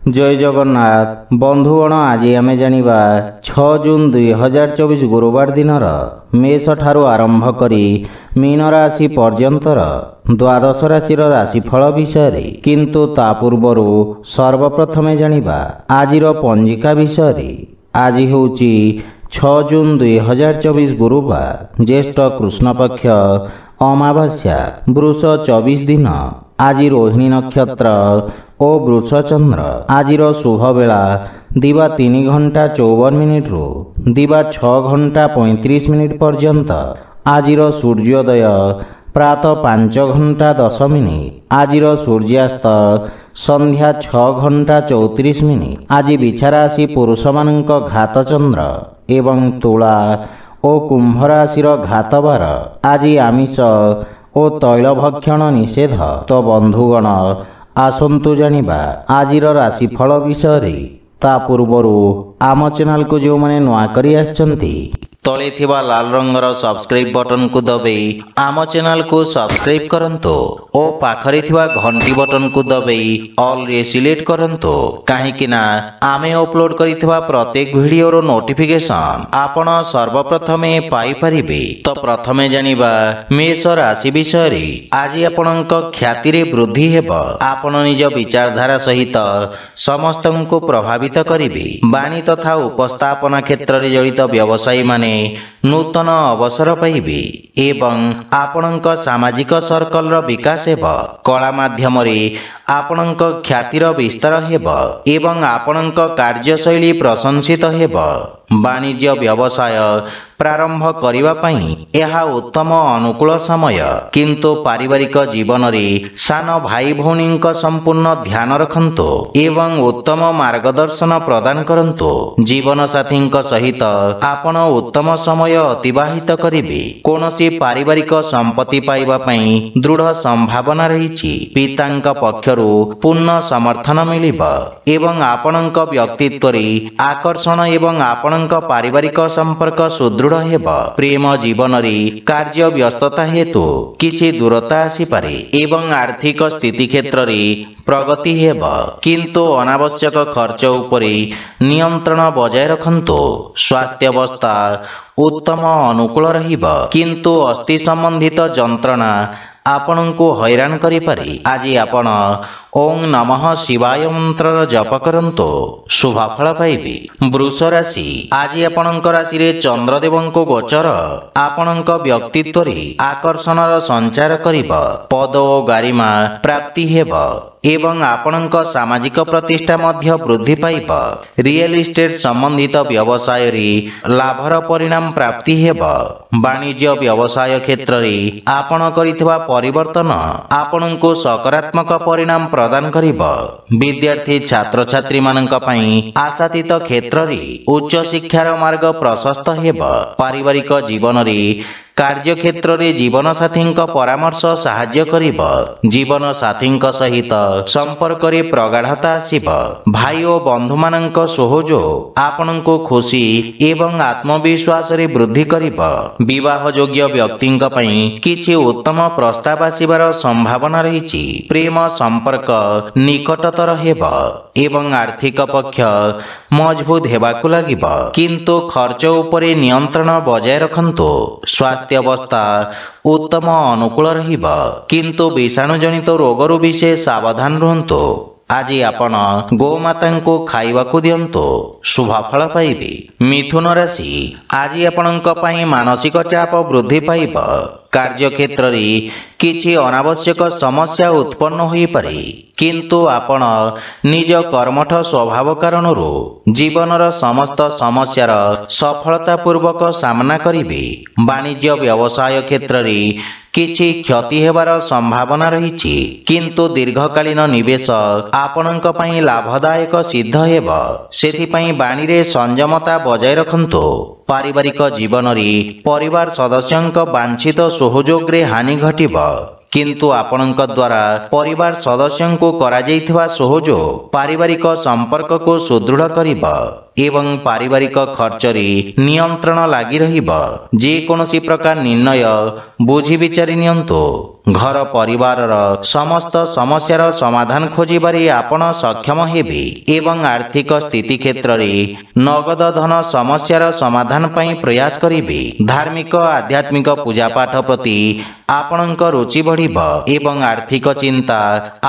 जय जगन्नाथ बंधुगण आज आम जानिबा 6 जून 2024 गुरुवार दिनर मेष ठारू आरंभ करी मीन राशि पर्यंतर द्वादश राशिर राशिफल विषय किंतु ता पूर्वरु सर्वप्रथमे जानिबा आजिर पंजिका विषय। आज होउची 6 जून 2024 गुरुवार ज्येष्ठ कृष्ण पक्ष अमावास्या वृष 24 दिन। आज रोहिणी नक्षत्र ओ वृष चंद्र। आजिर शुभ बेला दिवा 3 घंटा 54 मिनिट रु दिवा 6 घंटा 35 मिनिट पर्यंत। आजिर सूर्योदय प्रातः 5 घंटा 10 मिनिट। आजिर सूर्यास्त संध्या 6 घंटा 34 मिनिट। आज बिछाराशि पुरुष मानक घात चंद्र एवं तुला ओ कुंभ राशिर घात बार। आज आमिष ओ तैल भक्षण निषेध। तो बंधुगण आसंतु जानिबा आजिर राशिफल विषय। ता पूर्वरु आम चैनल को जो माने नुआ करी आछंती तले थिबा लाल रंगर सब्सक्राइब बटन को दबाई आम चैनल को सब्सक्राइब करंतो ओ पाखरे थिबा घंटी बटन को दबाई ऑल रे सिलेक्ट करंतो काहेकि ना आमे अपलोड करिथिबा प्रत्येक वीडियो रो नोटिफिकेशन आपण सर्वप्रथमे पाई परिबे। तो प्रथमे जानिबा मेष राशि विषय। आज आपणक ख्याति रे वृद्धि हेब। आपण निज विचारधारा सहित समस्तଙ୍କୁ प्रभावित करिबे। वाणी तथा उपस्थापना क्षेत्र रे जड़ित व्यवसायी माने नूतन अवसर पाइबे एवं आपणक सामाजिक सर्कल रो विकास हेब। कला माध्यम रे आपणक ख्यातिर विस्तार हेब एवं आपणक कार्यशैली प्रशंसित हेब। वाणिज्य व्यवसाय प्रारंभ करिवा पई एहा उत्तम अनुकूल समय किंतु पारिवारिक जीवन रे सान भाई भौणीक संपूर्ण ध्यान रखंतो एवं उत्तम मार्गदर्शन प्रदान करंतो। जीवन साथीक सहित आपण उत्तम समय अतिबाहित करिवे। कोनोसी पारिवारिक संपत्ति पाइबा पई दृढ़ संभावना रहिछि। पितांक पक्षरु पूर्ण समर्थन मिलिबा एवं आपणक व्यक्तित्व रे आकर्षण एवं आपणक पारिवारिक संपर्क सुदृढ़ हेब। प्रेम जीवन रे कार्य व्यस्तता हेतु किछि दूरता आसी पारे एवं आर्थिक स्थिति क्षेत्र रे प्रगति हेब किंतु अनावश्यक खर्च उपरे नियंत्रण बजाय रखंतो। स्वास्थ्य अवस्था उत्तम अनुकूल रहिब किंतु अस्थि संबंधित जंत्रणा आपणको हैरान करि पारे। आज आपण ओं नमः शिवाय मंत्र जप करंतो शुभ फल पाइबे। वृष राशि। आज आपणक राशि रे चंद्रदेवंको गोचर आपणक व्यक्तित्व रे आकर्षणर संचार करिब। पद ओ गारिमा प्राप्ति हेब एवं आपणक सामाजिक प्रतिष्ठा मध्य वृद्धि पाइब। रियल इस्टेट संबंधित व्यवसाय रे लाभर परिणाम प्राप्ति हेब। वाणिज्य व्यवसाय क्षेत्र रे आपण करितबा परिवर्तन आपणको सकारात्मक परिणाम प्रदान करिब। विद्यार्थी छात्र छात्री मानक पई आशातीत क्षेत्र रे उच्च शिक्षार मार्ग प्रशस्त हेब। पारिवारिक जीवन रे कार्य क्षेत्र रे जीवन साथी परामर्श साहाय्य करिब। जीवन साथी सहित संपर्क रे प्रगाढ़ता आसिब। भाई और बंधु मानक सहयोग आपनको खुशी एवं आत्मविश्वास रे वृद्धि करिब। विवाह योग्य व्यक्ति किछि उत्तम प्रस्ताव आसिबार संभावना रहिछि। प्रेम संपर्क निकटतर हेब एवं आर्थिक पक्ष मजबूत हेबाकु लागिब किंतु खर्च उपरे नियंत्रण बजाय रखंतो। स्वास्थ्य अवस्था उत्तम अनुकूल रहिब किंतु विषाणु जनित रोगरु विशेष सावधान रहंतो। आज आपण गोमाता को खाइबाकु दियंतो शुभ फल पाइबे। मिथुन राशि। आज आपणक पई मानसिक चाप वृद्धि पाइब। कार्य क्षेत्र रे किछि अनावश्यक समस्या उत्पन्न होई पारे किंतु आपण निज कर्मठ स्वभाव कारणरू जीवनर समस्त समस्यार सफलता पूर्वक सामना करिवे। वाणिज्य व्यवसाय क्षेत्र रे किछि क्षति हेबार संभावना रहिछि किंतु दीर्घकालीन निवेश आपणक पई लाभदायक सिद्ध हेब। सेथि पई वाणी रे संयमता बजाय रखंतो। पारिवारिक जीवन रे परिवार सदस्यंक वांछित सहयोग रे हानि घटिब किंतु आपणक द्वारा परिवार सदस्यंको करा जाइथिबा सहयोग पारिवारिक संपर्क को सुदृढ़ करिब। ଏବଂ ପାରିବାରିକ ଖର୍ଚ୍ଚରେ ନିୟନ୍ତ୍ରଣ ଲାଗି ରହିବ। ଯେକୌଣସି ପ୍ରକାର ନିର୍ଣ୍ଣୟ ବୁଝି ବିଚାରି ନିଅନ୍ତୁ। ଘର ପରିବାରର ସମସ୍ତ ସମସ୍ୟାର ସମାଧାନ ଖୋଜିବାରେ ଆପଣ ସକ୍ଷମ ହେବେ ଏବଂ ଆର୍ଥିକ ସ୍ଥିତି କ୍ଷେତ୍ରରେ ନଗଦ ଧନ ସମସ୍ୟାର ସମାଧାନ ପାଇଁ ପ୍ରୟାସ କରିବେ। ଧାର୍ମିକ ଆଧ୍ୟାତ୍ମିକ ପୂଜାପାଠ ପ୍ରତି ଆପଣଙ୍କ ରୁଚି ବଢ଼ିବ ଏବଂ ଆର୍ଥିକ ଚିନ୍ତା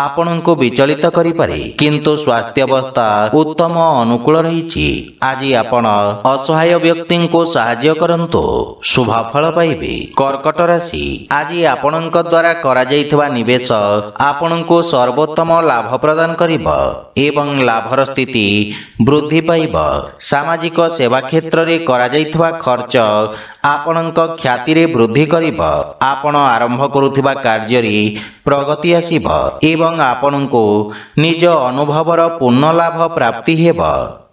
ଆପଣଙ୍କୁ ବିଚଳିତ କରିପାରେ, କିନ୍ତୁ ସ୍ୱାସ୍ଥ୍ୟାବସ୍ଥା ଉତ୍ତମ ଅନୁକୂଳ ରହିଛି। ଆଜି ଆପଣ ଅସହାୟ ବ୍ୟକ୍ତିଙ୍କୁ ସାହାଯ୍ୟ କରନ୍ତୁ, ଶୁଭ ଫଳ ପାଇବେ। କର୍କଟ ରାଶି, ଆଜି ଆପଣଙ୍କ ଦ୍ୱାରା କରାଯାଇଥିବା ନିବେଶ ଆପଣଙ୍କୁ ସର୍ବୋତ୍ତମ ଲାଭ ପ୍ରଦାନ କରିବ ଏବଂ ଲାଭର ସ୍ଥିତି ବୃଦ୍ଧି ପାଇବ। ସାମାଜିକ ସେବା କ୍ଷେତ୍ରରେ କରାଯାଇଥିବା ଖର୍ଚ୍ଚ ଆପଣଙ୍କ ଖ୍ୟାତିରେ ବୃଦ୍ଧି କରିବ। ଆପଣ ଆରମ୍ଭ କରୁଥିବା କାର୍ଯ୍ୟରେ ପ୍ରଗତି ଆସିବ ଏବଂ ଆପଣଙ୍କୁ ନିଜ ଅନୁଭବର ପୂର୍ଣ୍ଣ ଲାଭ ପ୍ରାପ୍ତି ହେବ।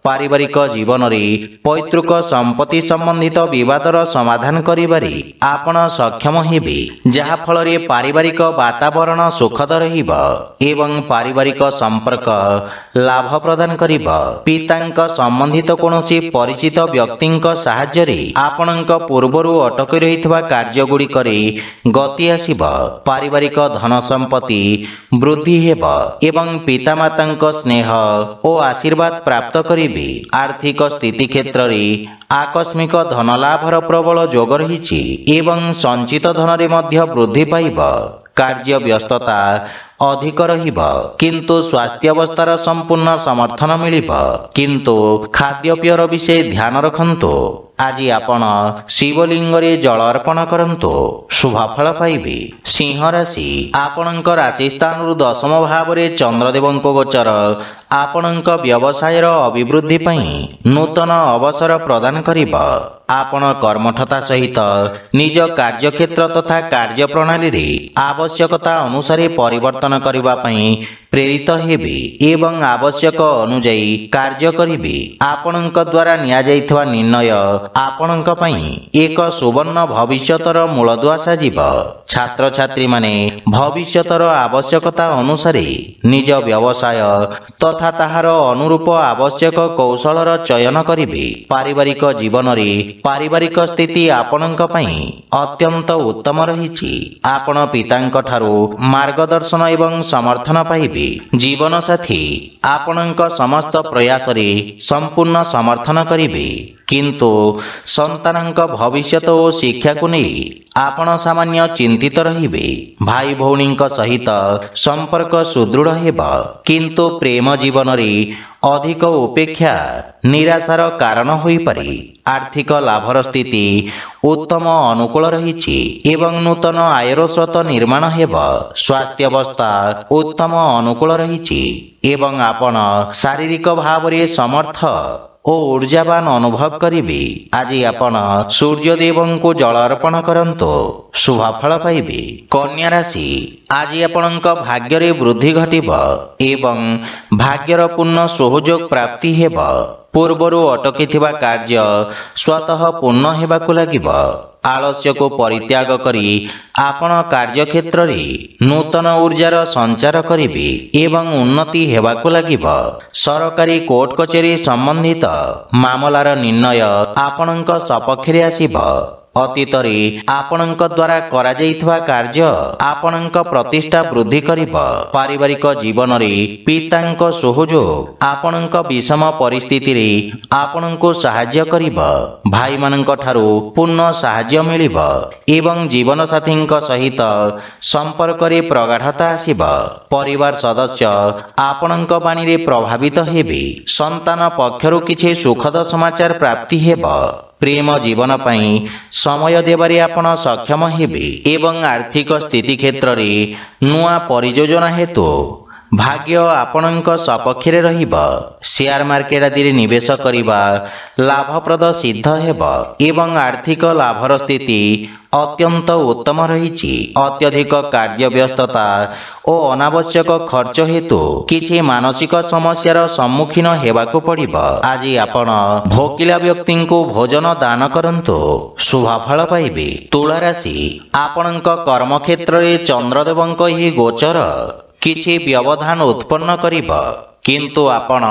ପାରିବାରିକ ଜୀବନରେ ପୈତୃକ ସମ୍ପତ୍ତି ସମ୍ବନ୍ଧିତ ବିବାଦର ସମାଧାନ କରିବାରେ ଆପଣ ସକ୍ଷମ ହେବେ, ଯାହାଫଳରେ ପାରିବାରିକ ବାତାବରଣ ସୁଖଦ ରହିବ ଏବଂ ପାରିବାରିକ ସମ୍ପର୍କ ଲାଭ ପ୍ରଦାନ କରିବ। ପିତାଙ୍କ ସମ୍ବନ୍ଧିତ କୌଣସି ପରିଚିତ ବ୍ୟକ୍ତିଙ୍କ ସାହାଯ୍ୟରେ ଆପଣଙ୍କ ପୂର୍ବରୁ ଅଟକି ରହିଥିବା କାର୍ଯ୍ୟଗୁଡ଼ିକରେ ଗତି ଆସିବ। ପାରିବାରିକ ଧନ ସମ୍ପତ୍ତି ବୃଦ୍ଧି ହେବ ଏବଂ ପିତାମାତାଙ୍କ ସ୍ନେହ ଓ ଆଶୀର୍ବାଦ ପ୍ରାପ୍ତ କରିବେ। ଆର୍ଥିକ ସ୍ଥିତି କ୍ଷେତ୍ରରେ ଆକସ୍ମିକ ଧନ ଲାଭର ପ୍ରବଳ ଯୋଗ ରହିଛି ଏବଂ ସଞ୍ଚିତ ଧନରେ ମଧ୍ୟ ବୃଦ୍ଧି ପାଇବ। କାର୍ଯ୍ୟ ବ୍ୟସ୍ତତା ଅଧିକ ରହିବ, କିନ୍ତୁ ସ୍ୱାସ୍ଥ୍ୟାବସ୍ଥାର ସମ୍ପୂର୍ଣ୍ଣ ସମର୍ଥନ ମିଳିବ। କିନ୍ତୁ ଖାଦ୍ୟପେୟର ବିଷୟ ଧ୍ୟାନ ରଖନ୍ତୁ। ଆଜି ଆପଣ ଶିବଲିଙ୍ଗରେ ଜଳ ଅର୍ପଣ କରନ୍ତୁ, ଶୁଭ ଫଳ ପାଇବେ। ସିଂହ ରାଶି, ଆପଣଙ୍କ ରାଶି ସ୍ଥାନରୁ ଦଶମ ଭାବରେ ଚନ୍ଦ୍ରଦେବଙ୍କ ଗୋଚର ଆପଣଙ୍କ ବ୍ୟବସାୟର ଅଭିବୃଦ୍ଧି ପାଇଁ ନୂତନ ଅବସର ପ୍ରଦାନ କରିବ। ଆପଣ କର୍ମଠତା ସହିତ ନିଜ କାର୍ଯ୍ୟକ୍ଷେତ୍ର ତଥା କାର୍ଯ୍ୟପ୍ରଣାଳୀରେ ଆବଶ୍ୟକତା ଅନୁସାରେ ପରିବର୍ତ୍ତନ କରିବା ପାଇଁ ପ୍ରେରିତ ହେବେ ଏବଂ ଆବଶ୍ୟକ ଅନୁଯାୟୀ କାର୍ଯ୍ୟ କରିବେ। ଆପଣଙ୍କ ଦ୍ୱାରା ନିଆଯାଇଥିବା ନିର୍ଣ୍ଣୟ ଆପଣଙ୍କ ପାଇଁ ଏକ ସୁବର୍ଣ୍ଣ ଭବିଷ୍ୟତର ମୂଳଦୁଆ ସାଜିବ। ଛାତ୍ରଛାତ୍ରୀମାନେ ଭବିଷ୍ୟତର ଆବଶ୍ୟକତା ଅନୁସାରେ ନିଜ ବ୍ୟବସାୟ ତଥା ତାହାର ଅନୁରୂପ ଆବଶ୍ୟକ କୌଶଳର ଚୟନ କରିବେ। ପାରିବାରିକ ଜୀବନରେ ପାରିବାରିକ ସ୍ଥିତି ଆପଣଙ୍କ ପାଇଁ ଅତ୍ୟନ୍ତ ଉତ୍ତମ ରହିଛି। ଆପଣ ପିତାଙ୍କ ଠାରୁ ମାର୍ଗଦର୍ଶନ ଏବଂ ସମର୍ଥନ ପାଇବେ। ଜୀବନସାଥୀ ଆପଣଙ୍କ ସମସ୍ତ ପ୍ରୟାସରେ ସମ୍ପୂର୍ଣ୍ଣ ସମର୍ଥନ କରିବେ, କିନ୍ତୁ ସନ୍ତାନଙ୍କ ଭବିଷ୍ୟତ ଓ ଶିକ୍ଷାକୁ ନେଇ ଆପଣ ସାମାନ୍ୟ ଚିନ୍ତିତ ରହିବେ। ଭାଇ ଭଉଣୀଙ୍କ ସହିତ ସମ୍ପର୍କ ସୁଦୃଢ଼ ହେବ, କିନ୍ତୁ ପ୍ରେମ ଜୀବନରେ ଅଧିକ ଉପେକ୍ଷା ନିରାଶାର କାରଣ ହୋଇପାରେ। ଆର୍ଥିକ ଲାଭର ସ୍ଥିତି ଉତ୍ତମ ଅନୁକୂଳ ରହିଛି ଏବଂ ନୂତନ ଆୟର ସ୍ରୋତ ନିର୍ମାଣ ହେବ। ସ୍ୱାସ୍ଥ୍ୟାବସ୍ଥା ଉତ୍ତମ ଅନୁକୂଳ ରହିଛି ଏବଂ ଆପଣ ଶାରୀରିକ ଭାବରେ ସମର୍ଥ ଓ ଊର୍ଜାବାନ ଅନୁଭବ କରିବେ। ଆଜି ଆପଣ ସୂର୍ଯ୍ୟଦେବଙ୍କୁ ଜଳ ଅର୍ପଣ କରନ୍ତୁ, ଶୁଭ ଫଳ ପାଇବେ। କନ୍ୟା ରାଶି, ଆଜି ଆପଣଙ୍କ ଭାଗ୍ୟରେ ବୃଦ୍ଧି ଘଟିବ ଏବଂ ଭାଗ୍ୟର ପୂର୍ଣ୍ଣ ସୁଯୋଗ ପ୍ରାପ୍ତି ହେବ। ପୂର୍ବରୁ ଅଟକିଥିବା କାର୍ଯ୍ୟ ସ୍ୱତଃ ପୂର୍ଣ୍ଣ ହେବାକୁ ଲାଗିବ। ଆଳସ୍ୟକୁ ପରିତ୍ୟାଗ କରି ଆପଣ କାର୍ଯ୍ୟକ୍ଷେତ୍ରରେ ନୂତନ ଊର୍ଜାର ସଞ୍ଚାର କରିବେ ଏବଂ ଉନ୍ନତି ହେବାକୁ ଲାଗିବ। ସରକାରୀ କୋର୍ଟ କଚେରୀ ସମ୍ବନ୍ଧିତ ମାମଲାର ନିର୍ଣ୍ଣୟ ଆପଣଙ୍କ ସପକ୍ଷରେ ଆସିବ। ଅତୀତରେ ଆପଣଙ୍କ ଦ୍ୱାରା କରାଯାଇଥିବା କାର୍ଯ୍ୟ ଆପଣଙ୍କ ପ୍ରତିଷ୍ଠା ବୃଦ୍ଧି କରିବ। ପାରିବାରିକ ଜୀବନରେ ପିତାଙ୍କ ସହଯୋଗ ଆପଣଙ୍କ ବିଷମ ପରିସ୍ଥିତିରେ ଆପଣଙ୍କୁ ସାହାଯ୍ୟ କରିବ। ଭାଇମାନଙ୍କ ଠାରୁ ପୂର୍ଣ୍ଣ ସାହାଯ୍ୟ ମିଳିବ ଏବଂ ଜୀବନସାଥୀଙ୍କ ସହିତ ସମ୍ପର୍କରେ ପ୍ରଗାଢ଼ତା ଆସିବ। ପରିବାର ସଦସ୍ୟ ଆପଣଙ୍କ ବାଣୀରେ ପ୍ରଭାବିତ ହେବେ। ସନ୍ତାନ ପକ୍ଷରୁ କିଛି ସୁଖଦ ସମାଚାର ପ୍ରାପ୍ତି ହେବ। ପ୍ରେମ ଜୀବନ ପାଇଁ ସମୟ ଦେବାରେ ଆପଣ ସକ୍ଷମ ହେବେ ଏବଂ ଆର୍ଥିକ ସ୍ଥିତି କ୍ଷେତ୍ରରେ ନୂଆ ପରିଯୋଜନା ହେତୁ ଭାଗ୍ୟ ଆପଣଙ୍କ ସପକ୍ଷରେ ରହିବ। ସେୟାର ମାର୍କେଟ ଆଦିରେ ନିବେଶ କରିବା ଲାଭପ୍ରଦ ସିଦ୍ଧ ହେବ ଏବଂ ଆର୍ଥିକ ଲାଭର ସ୍ଥିତି ଅତ୍ୟନ୍ତ ଉତ୍ତମ ରହିଛି। ଅତ୍ୟଧିକ କାର୍ଯ୍ୟ ବ୍ୟସ୍ତତା ଓ ଅନାବଶ୍ୟକ ଖର୍ଚ୍ଚ ହେତୁ କିଛି ମାନସିକ ସମସ୍ୟାର ସମ୍ମୁଖୀନ ହେବାକୁ ପଡ଼ିବ। ଆଜି ଆପଣ ଭୋକିଲା ବ୍ୟକ୍ତିଙ୍କୁ ଭୋଜନ ଦାନ କରନ୍ତୁ, ଶୁଭ ଫଳ ପାଇବେ। ତୁଳା ରାଶି, ଆପଣଙ୍କ କର୍ମକ୍ଷେତ୍ରରେ ଚନ୍ଦ୍ରଦେବଙ୍କ ଏହି ଗୋଚର କିଛି ବ୍ୟବଧାନ ଉତ୍ପନ୍ନ କରିବ। କିନ୍ତୁ ଆପଣ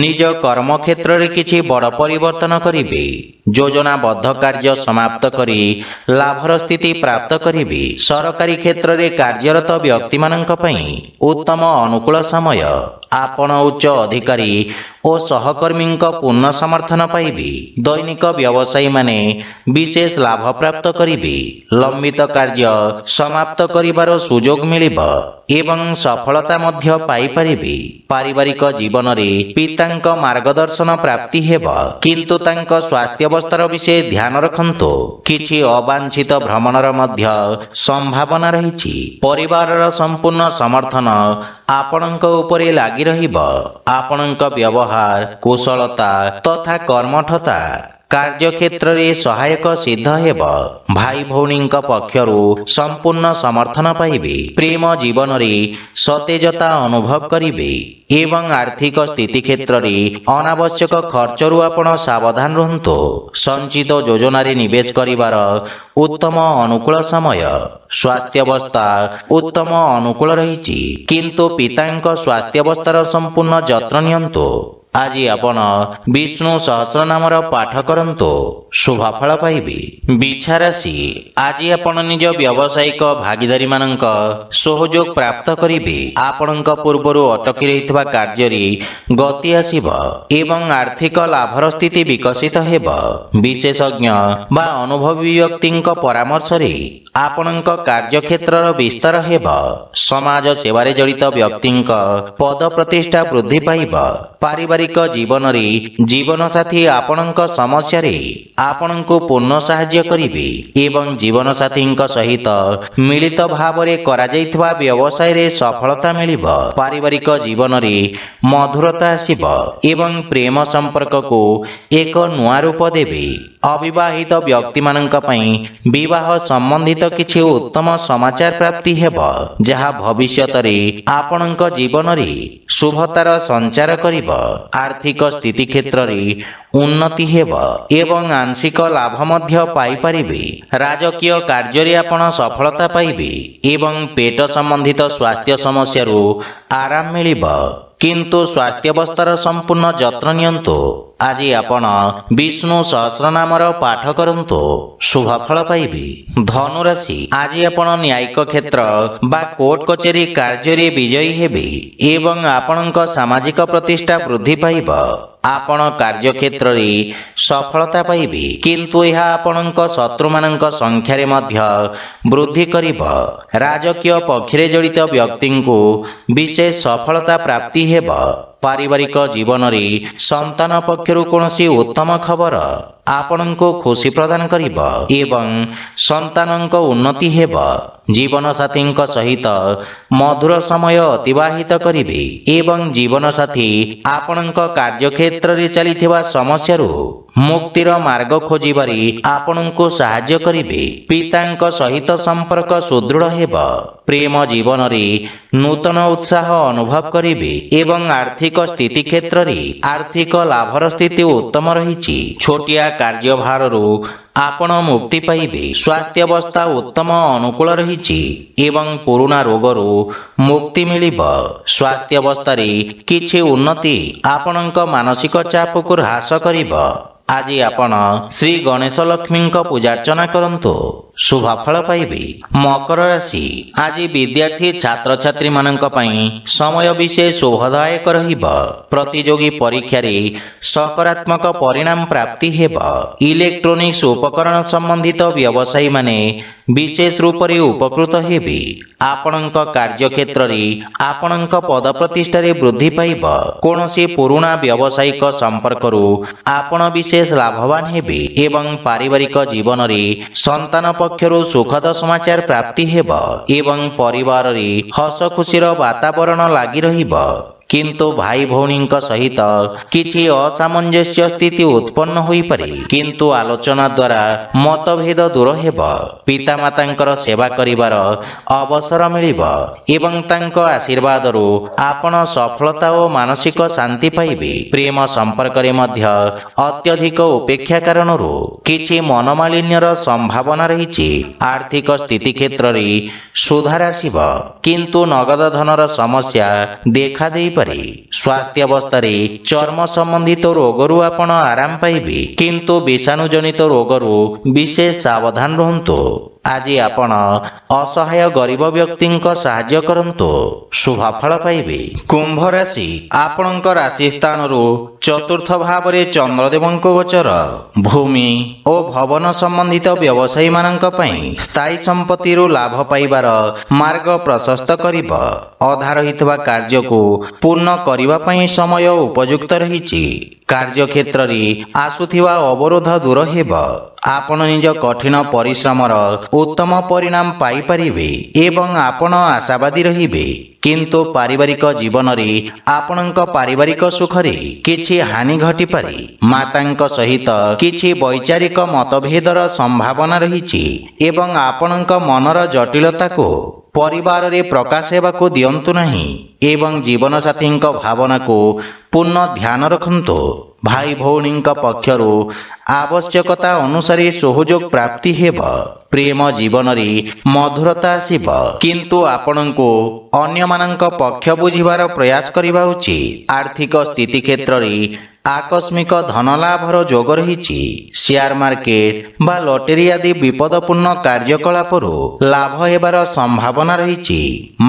ନିଜ କର୍ମକ୍ଷେତ୍ରରେ କିଛି ବଡ଼ ପରିବର୍ତ୍ତନ କରିବେ। ଯୋଜନାବଦ୍ଧ କାର୍ଯ୍ୟ ସମାପ୍ତ କରି ଲାଭର ସ୍ଥିତି ପ୍ରାପ୍ତ କରିବେ। ସରକାରୀ କ୍ଷେତ୍ରରେ କାର୍ଯ୍ୟରତ ବ୍ୟକ୍ତିମାନଙ୍କ ପାଇଁ ଉତ୍ତମ ଅନୁକୂଳ ସମୟ। ଆପଣ ଉଚ୍ଚ ଅଧିକାରୀ ଓ ସହକର୍ମୀଙ୍କ ପୂର୍ଣ୍ଣ ସମର୍ଥନ ପାଇବେ। ଦୈନିକ ବ୍ୟବସାୟୀମାନେ ବିଶେଷ ଲାଭ ପ୍ରାପ୍ତ କରିବେ। ଲମ୍ବିତ କାର୍ଯ୍ୟ ସମାପ୍ତ କରିବାର ସୁଯୋଗ ମିଳିବ ଏବଂ ସଫଳତା ମଧ୍ୟ ପାଇପାରିବେ। ପାରିବାରିକ ଜୀବନରେ ପିତାଙ୍କ ମାର୍ଗଦର୍ଶନ ପ୍ରାପ୍ତି ହେବ, କିନ୍ତୁ ତାଙ୍କ ସ୍ୱାସ୍ଥ୍ୟାବସ୍ଥାର ବିଷୟ ଧ୍ୟାନ ରଖନ୍ତୁ। କିଛି ଅବାଞ୍ଛିତ ଭ୍ରମଣର ମଧ୍ୟ ସମ୍ଭାବନା ରହିଛି। ପରିବାରର ସମ୍ପୂର୍ଣ୍ଣ ସମର୍ଥନ ଆପଣଙ୍କ ଉପରେ ଲାଗି ରହିବ। ଆପଣଙ୍କ ବ୍ୟବହାର, କୁଶଳତା ତଥା କର୍ମଠତା କାର୍ଯ୍ୟକ୍ଷେତ୍ରରେ ସହାୟକ ସିଦ୍ଧ ହେବ। ଭାଇ ଭଉଣୀଙ୍କ ପକ୍ଷରୁ ସମ୍ପୂର୍ଣ୍ଣ ସମର୍ଥନ ପାଇବେ। ପ୍ରେମ ଜୀବନରେ ସତେଜତା ଅନୁଭବ କରିବେ ଏବଂ ଆର୍ଥିକ ସ୍ଥିତି କ୍ଷେତ୍ରରେ ଅନାବଶ୍ୟକ ଖର୍ଚ୍ଚରୁ ଆପଣ ସାବଧାନ ରୁହନ୍ତୁ। ସଞ୍ଚିତ ଯୋଜନାରେ ନିବେଶ କରିବାର ଉତ୍ତମ ଅନୁକୂଳ ସମୟ। ସ୍ୱାସ୍ଥ୍ୟାବସ୍ଥା ଉତ୍ତମ ଅନୁକୂଳ ରହିଛି, କିନ୍ତୁ ପିତାଙ୍କ ସ୍ୱାସ୍ଥ୍ୟାବସ୍ଥାର ସମ୍ପୂର୍ଣ୍ଣ ଯତ୍ନ ନିଅନ୍ତୁ। ଆଜି ଆପଣ ବିଷ୍ଣୁ ସହସ୍ରନାମର ପାଠ କରନ୍ତୁ, ଶୁଭଫଳ ପାଇବେ। ବିଛା ରାଶି, ଆଜି ଆପଣ ନିଜ ବ୍ୟବସାୟିକ ଭାଗିଦାରୀମାନଙ୍କ ସହଯୋଗ ପ୍ରାପ୍ତ କରିବେ। ଆପଣଙ୍କ ପୂର୍ବରୁ ଅଟକି ରହିଥିବା କାର୍ଯ୍ୟରେ ଗତି ଆସିବ ଏବଂ ଆର୍ଥିକ ଲାଭର ସ୍ଥିତି ବିକଶିତ ହେବ। ବିଶେଷଜ୍ଞ ବା ଅନୁଭବୀ ବ୍ୟକ୍ତିଙ୍କ ପରାମର୍ଶରେ ଆପଣଙ୍କ କାର୍ଯ୍ୟକ୍ଷେତ୍ରର ବିସ୍ତାର ହେବ। ସମାଜ ସେବାରେ ଜଡ଼ିତ ବ୍ୟକ୍ତିଙ୍କ ପଦ ପ୍ରତିଷ୍ଠା ବୃଦ୍ଧି ପାଇବ। ପାରିବାରିକ ଜୀବନରେ ଜୀବନସାଥୀ ଆପଣଙ୍କ ସମସ୍ୟାରେ ଆପଣଙ୍କୁ ପୂର୍ଣ୍ଣ ସାହାଯ୍ୟ କରିବେ ଏବଂ ଜୀବନସାଥୀଙ୍କ ସହିତ ମିଳିତ ଭାବରେ କରାଯାଇଥିବା ବ୍ୟବସାୟରେ ସଫଳତା ମିଳିବ। ପାରିବାରିକ ଜୀବନରେ ମଧୁରତା ଆସିବ ଏବଂ ପ୍ରେମ ସମ୍ପର୍କକୁ ଏକ ନୂଆ ରୂପ ଦେବେ। ଅବିବାହିତ ବ୍ୟକ୍ତିମାନଙ୍କ ପାଇଁ ବିବାହ ସମ୍ବନ୍ଧିତ କିଛି ଉତ୍ତମ ସମାଚାର ପ୍ରାପ୍ତି ହେବ, ଯାହା ଭବିଷ୍ୟତରେ ଆପଣଙ୍କ ଜୀବନରେ ଶୁଭତାର ସଞ୍ଚାର କରିବ। ଆର୍ଥିକ ସ୍ଥିତି କ୍ଷେତ୍ରରେ ଉନ୍ନତି ହେବ ଏବଂ ଆଂଶିକ ଲାଭ ମଧ୍ୟ ପାଇପାରିବେ। ରାଜକୀୟ କାର୍ଯ୍ୟରେ ଆପଣ ସଫଳତା ପାଇବେ ଏବଂ ପେଟ ସମ୍ବନ୍ଧିତ ସ୍ୱାସ୍ଥ୍ୟ ସମସ୍ୟାରୁ ଆରାମ ମିଳିବ, କିନ୍ତୁ ସ୍ୱାସ୍ଥ୍ୟାବସ୍ଥାର ସମ୍ପୂର୍ଣ୍ଣ ଯତ୍ନ ନିଅନ୍ତୁ। ଆଜି ଆପଣ ବିଷ୍ଣୁ ସହସ୍ରନାମର ପାଠ କରନ୍ତୁ, ଶୁଭଫଳ ପାଇବେ। ଧନୁରାଶି, ଆଜି ଆପଣ ନ୍ୟାୟିକ କ୍ଷେତ୍ର ବା କୋର୍ଟ କଚେରୀ କାର୍ଯ୍ୟରେ ବିଜୟୀ ହେବେ ଏବଂ ଆପଣଙ୍କ ସାମାଜିକ ପ୍ରତିଷ୍ଠା ବୃଦ୍ଧି ପାଇବ। ଆପଣ କାର୍ଯ୍ୟକ୍ଷେତ୍ରରେ ସଫଳତା ପାଇବେ, କିନ୍ତୁ ଏହା ଆପଣଙ୍କ ଶତ୍ରୁମାନଙ୍କ ସଂଖ୍ୟାରେ ମଧ୍ୟ ବୃଦ୍ଧି କରିବ। ରାଜକୀୟ ପକ୍ଷରେ ଜଡ଼ିତ ବ୍ୟକ୍ତିଙ୍କୁ ବିଶେଷ ସଫଳତା ପ୍ରାପ୍ତି ହେବ। ପାରିବାରିକ ଜୀବନରେ ସନ୍ତାନ ପକ୍ଷରୁ କୌଣସି ଉତ୍ତମ ଖବର ଆପଣଙ୍କୁ ଖୁସି ପ୍ରଦାନ କରିବ ଏବଂ ସନ୍ତାନଙ୍କ ଉନ୍ନତି ହେବ। ଜୀବନସାଥୀଙ୍କ ସହିତ ମଧୁର ସମୟ ଅତିବାହିତ କରିବେ ଏବଂ ଜୀବନସାଥୀ ଆପଣଙ୍କ କାର୍ଯ୍ୟକ୍ଷେତ୍ରରେ ଚାଲିଥିବା ସମସ୍ୟାରୁ ମୁକ୍ତିର ମାର୍ଗ ଖୋଜିବାରେ ଆପଣଙ୍କୁ ସାହାଯ୍ୟ କରିବେ। ପିତାଙ୍କ ସହିତ ସମ୍ପର୍କ ସୁଦୃଢ଼ ହେବ। ପ୍ରେମ ଜୀବନରେ ନୂତନ ଉତ୍ସାହ ଅନୁଭବ କରିବେ ଏବଂ ଆର୍ଥିକ ସ୍ଥିତି କ୍ଷେତ୍ରରେ ଆର୍ଥିକ ଲାଭର ସ୍ଥିତି ଉତ୍ତମ ରହିଛି। ଛୋଟିଆ କାର୍ଯ୍ୟଭାରରୁ ଆପଣ ମୁକ୍ତି ପାଇବେ। ସ୍ୱାସ୍ଥ୍ୟାବସ୍ଥା ଉତ୍ତମ ଅନୁକୂଳ ରହିଛି ଏବଂ ପୁରୁଣା ରୋଗରୁ ମୁକ୍ତି ମିଳିବ। ସ୍ୱାସ୍ଥ୍ୟାବସ୍ଥାରେ କିଛି ଉନ୍ନତି ଆପଣଙ୍କ ମାନସିକ ଚାପକୁ ହ୍ରାସ କରିବ। ଆଜି ଆପଣ ଶ୍ରୀ ଗଣେଶ ଲକ୍ଷ୍ମୀଙ୍କ ପୂଜାର୍ଚ୍ଚନା କରନ୍ତୁ, ଶୁଭଫଳ ପାଇବେ। ମକର ରାଶି, ଆଜି ବିଦ୍ୟାର୍ଥୀ ଛାତ୍ରଛାତ୍ରୀମାନଙ୍କ ପାଇଁ ସମୟ ବିଶେଷ ଶୁଭଦାୟକ ରହିବ। ପ୍ରତିଯୋଗୀ ପରୀକ୍ଷାରେ ସକାରାତ୍ମକ ପରିଣାମ ପ୍ରାପ୍ତି ହେବ। ଇଲେକ୍ଟ୍ରୋନିକ୍ସ ଉପକରଣ ସମ୍ବନ୍ଧିତ ବ୍ୟବସାୟୀମାନେ ବିଶେଷ ରୂପରେ ଉପକୃତ ହେବେ। ଆପଣଙ୍କ କାର୍ଯ୍ୟକ୍ଷେତ୍ରରେ ଆପଣଙ୍କ ପଦ ପ୍ରତିଷ୍ଠାରେ ବୃଦ୍ଧି ପାଇବ। କୌଣସି ପୁରୁଣା ବ୍ୟବସାୟିକ ସମ୍ପର୍କରୁ ଆପଣ ବିଶେଷ ଲାଭବାନ ହେବେ ଏବଂ ପାରିବାରିକ ଜୀବନରେ ସନ୍ତାନ ପକ୍ଷରୁ ସୁଖଦ ସମାଚାର ପ୍ରାପ୍ତି ହେବ ଏବଂ ପରିବାରରେ ହସ ଖୁସିର ବାତାବରଣ ଲାଗି ରହିବ। କିନ୍ତୁ ଭାଇ ଭଉଣୀଙ୍କ ସହିତ କିଛି ଅସାମଞ୍ଜସ୍ୟ ସ୍ଥିତି ଉତ୍ପନ୍ନ ହୋଇପାରେ, କିନ୍ତୁ ଆଲୋଚନା ଦ୍ୱାରା ମତଭେଦ ଦୂର ହେବ। ପିତାମାତାଙ୍କର ସେବା କରିବାର ଅବସର ମିଳିବ ଏବଂ ତାଙ୍କ ଆଶୀର୍ବାଦରୁ ଆପଣ ସଫଳତା ଓ ମାନସିକ ଶାନ୍ତି ପାଇବେ। ପ୍ରେମ ସମ୍ପର୍କରେ ମଧ୍ୟ ଅତ୍ୟଧିକ ଉପେକ୍ଷା କାରଣରୁ କିଛି ମନମାଳିନ୍ୟର ସମ୍ଭାବନା ରହିଛି। ଆର୍ଥିକ ସ୍ଥିତି କ୍ଷେତ୍ରରେ ସୁଧାର ଆସିବ, କିନ୍ତୁ ନଗଦ ଧନର ସମସ୍ୟା ଦେଖା ଦେଇପାରେ। ରହିପାରେ। ସ୍ୱାସ୍ଥ୍ୟାବସ୍ଥାରେ ଚର୍ମ ସମ୍ବନ୍ଧିତ ରୋଗରୁ ଆପଣ ଆରାମ ପାଇବେ, କିନ୍ତୁ ବିଷାଣୁ ଜନିତ ରୋଗରୁ ବିଶେଷ ସାବଧାନ ରୁହନ୍ତୁ। ଆଜି ଆପଣ ଅସହାୟ ଗରିବ ବ୍ୟକ୍ତିଙ୍କ ସାହାଯ୍ୟ କରନ୍ତୁ, ଶୁଭଫଳ ପାଇବେ। କୁମ୍ଭ ରାଶି, ଆପଣଙ୍କ ରାଶି ସ୍ଥାନରୁ ଚତୁର୍ଥ ଭାବରେ ଚନ୍ଦ୍ରଦେବଙ୍କ ଗୋଚର ଭୂମି ଓ ଭବନ ସମ୍ବନ୍ଧିତ ବ୍ୟବସାୟୀମାନଙ୍କ ପାଇଁ ସ୍ଥାୟୀ ସମ୍ପତ୍ତିରୁ ଲାଭ ପାଇବାର ମାର୍ଗ ପ୍ରଶସ୍ତ କରିବ। ଅଧା ରହିଥିବା କାର୍ଯ୍ୟକୁ ପୂର୍ଣ୍ଣ କରିବା ପାଇଁ ସମୟ ଉପଯୁକ୍ତ ରହିଛି। କାର୍ଯ୍ୟକ୍ଷେତ୍ରରେ ଆସୁଥିବା ଅବରୋଧ ଦୂର ହେବ। ଆପଣ ନିଜ କଠିନ ପରିଶ୍ରମର ଉତ୍ତମ ପରିଣାମ ପାଇପାରିବେ ଏବଂ ଆପଣ ଆଶାବାଦୀ ରହିବେ। କିନ୍ତୁ ପାରିବାରିକ ଜୀବନରେ ଆପଣଙ୍କ ପାରିବାରିକ ସୁଖରେ କିଛି ହାନି ଘଟିପାରେ। ମାତାଙ୍କ ସହିତ କିଛି ବୈଚାରିକ ମତଭେଦର ସମ୍ଭାବନା ରହିଛି ଏବଂ ଆପଣଙ୍କ ମନର ଜଟିଳତାକୁ ପରିବାରରେ ପ୍ରକାଶ ହେବାକୁ ଦିଅନ୍ତୁ ନାହିଁ ଏବଂ ଜୀବନସାଥୀଙ୍କ ଭାବନାକୁ ପୂର୍ଣ୍ଣ ଧ୍ୟାନ ରଖନ୍ତୁ। ଭାଇ ଭଉଣୀଙ୍କ ପକ୍ଷରୁ ଆବଶ୍ୟକତା ଅନୁସାରେ ସହଯୋଗ ପ୍ରାପ୍ତି ହେବ। ପ୍ରେମ ଜୀବନରେ ମଧୁରତା ଆସିବ, କିନ୍ତୁ ଆପଣଙ୍କୁ ଅନ୍ୟମାନଙ୍କ ପକ୍ଷ ବୁଝିବାର ପ୍ରୟାସ କରିବା ଉଚିତ। ଆର୍ଥିକ ସ୍ଥିତି କ୍ଷେତ୍ରରେ ଆକସ୍ମିକ ଧନଲାଭର ଯୋଗ ରହିଛି। ସେୟାର ମାର୍କେଟ ବା ଲଟେରୀ ଆଦି ବିପଦପୂର୍ଣ୍ଣ କାର୍ଯ୍ୟକଳାପରୁ ଲାଭ ହେବାର ସମ୍ଭାବନା ରହିଛି।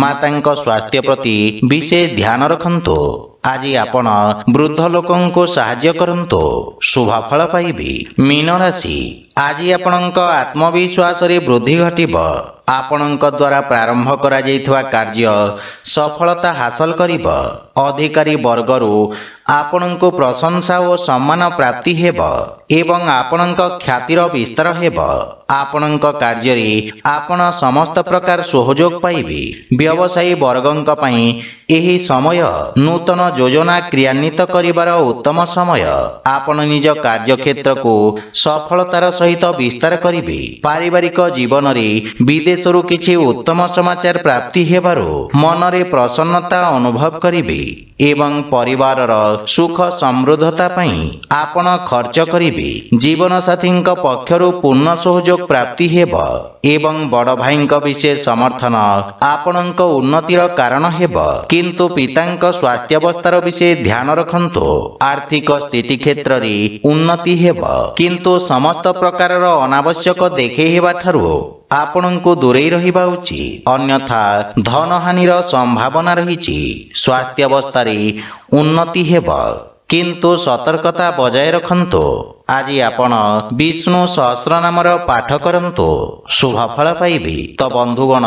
ମାତାଙ୍କ ସ୍ୱାସ୍ଥ୍ୟ ପ୍ରତି ବିଶେଷ ଧ୍ୟାନ ରଖନ୍ତୁ। ଆଜି ଆପଣ ବୃଦ୍ଧ ଲୋକଙ୍କୁ ସାହାଯ୍ୟ କରନ୍ତୁ, ଶୁଭଫଳ ପାଇବେ। ମୀନ ରାଶି, ଆଜି ଆପଣଙ୍କ ଆତ୍ମବିଶ୍ୱାସରେ ବୃଦ୍ଧି ଘଟିବ। ଆପଣଙ୍କ ଦ୍ୱାରା ପ୍ରାରମ୍ଭ କରାଯାଇଥିବା କାର୍ଯ୍ୟ ସଫଳତା ହାସଲ କରିବ। ଅଧିକାରୀ ବର୍ଗରୁ ଆପଣଙ୍କୁ ପ୍ରଶଂସା ଓ ସମ୍ମାନ ପ୍ରାପ୍ତି ହେବ ଏବଂ ଆପଣଙ୍କ ଖ୍ୟାତିର ବିସ୍ତାର ହେବ। ଆପଣଙ୍କ କାର୍ଯ୍ୟରେ ଆପଣ ସମସ୍ତ ପ୍ରକାର ସହଯୋଗ ପାଇବେ। ବ୍ୟବସାୟୀ ବର୍ଗଙ୍କ ପାଇଁ ଏହି ସମୟ ନୂତନ ଯୋଜନା କ୍ରିୟାନ୍ୱିତ କରିବାର ଉତ୍ତମ ସମୟ। ଆପଣ ନିଜ କାର୍ଯ୍ୟକ୍ଷେତ୍ରକୁ ସଫଳତାର ସହିତ ବିସ୍ତାର କରିବେ। ପାରିବାରିକ ଜୀବନରେ ବିଦେଶରୁ କିଛି ଉତ୍ତମ ସମାଚାର ପ୍ରାପ୍ତି ହେବାରୁ ମନରେ ପ୍ରସନ୍ନତା ଅନୁଭବ କରିବେ ଏବଂ ପରିବାରର ସୁଖ ସମୃଦ୍ଧତା ପାଇଁ ଆପଣ ଖର୍ଚ୍ଚ କରିବେ। ଜୀବନସାଥୀଙ୍କ ପକ୍ଷରୁ ପୂର୍ଣ୍ଣ ସହଯୋଗ ପ୍ରାପ୍ତି ହେବ ଏବଂ ବଡ଼ ଭାଇଙ୍କ ବିଶେଷ ସମର୍ଥନ ଆପଣଙ୍କ ଉନ୍ନତିର କାରଣ ହେବ, କିନ୍ତୁ ପିତାଙ୍କ ସ୍ୱାସ୍ଥ୍ୟାବସ୍ଥାର ବିଶେଷ ଧ୍ୟାନ ରଖନ୍ତୁ। ଆର୍ଥିକ ସ୍ଥିତି କ୍ଷେତ୍ରରେ ଉନ୍ନତି ହେବ, କିନ୍ତୁ ସମସ୍ତ ପ୍ରକାରର ଅନାବଶ୍ୟକ ଦେଖେଇ ହେବାଠାରୁ ଆପଣଙ୍କୁ ଦୂରେଇ ରହିବା ଉଚିତ, ଅନ୍ୟଥା ଧନହାନିର ସମ୍ଭାବନା ରହିଛି। ସ୍ୱାସ୍ଥ୍ୟାବସ୍ଥାରେ ଉନ୍ନତି ହେବ, କିନ୍ତୁ ସତର୍କତା ବଜାୟ ରଖନ୍ତୁ। ଆଜି ଆପଣ ବିଷ୍ଣୁ ସହସ୍ରନାମର ପାଠ କରନ୍ତୁ, ଶୁଭଫଳ ପାଇବେ। ତ ବନ୍ଧୁଗଣ,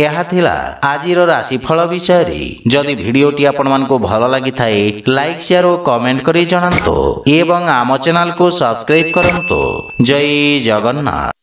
ଏହା ଥିଲା ଆଜିର ରାଶିଫଳ ବିଷୟରେ। ଯଦି ଭିଡ଼ିଓଟି ଆପଣମାନଙ୍କୁ ଭଲ ଲାଗିଥାଏ, ଲାଇକ୍ ସେୟାର ଓ କମେଣ୍ଟ କରି ଜଣାନ୍ତୁ ଏବଂ ଆମ ଚ୍ୟାନେଲକୁ ସବସ୍କ୍ରାଇବ୍ କରନ୍ତୁ। ଜୟ ଜଗନ୍ନାଥ।